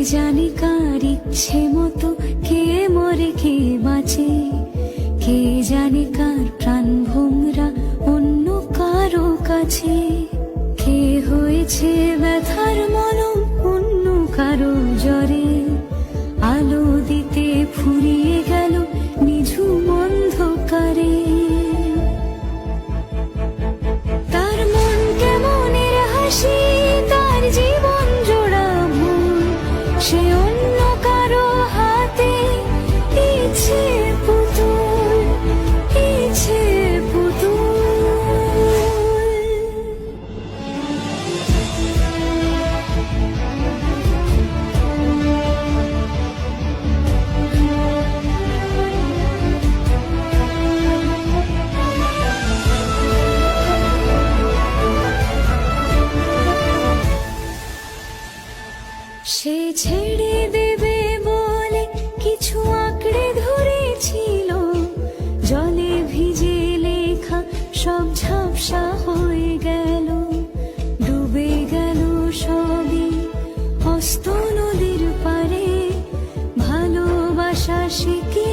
জানে কার ইচ্ছে মতো কে মরে কে বাঁচে, কে জানে কার প্রাণ ভোমরা অন্য কারো কাছে, কে হয়েছে ব্যথার মলম অন্য কারো জ্বরে, আলো দিতে ফুরিয়ে গেল নিঝুম অন্ধকারে। তার মন কেমনের হাসি, তার জীবন জোড়া ভুল, সে অন্য কারো হাতে ইচ্ছে পুতুল, ইচ্ছে পুতুল। সে ছেড়ে দেবে বলে কিছু আঁকড়ে ধরেছিল, জলে ভিজে লেখা সব ঝাপসা হয়ে গেল, ডুবে গেল সবই অস্ত নদীর পারে, ভালোবাসা শিখে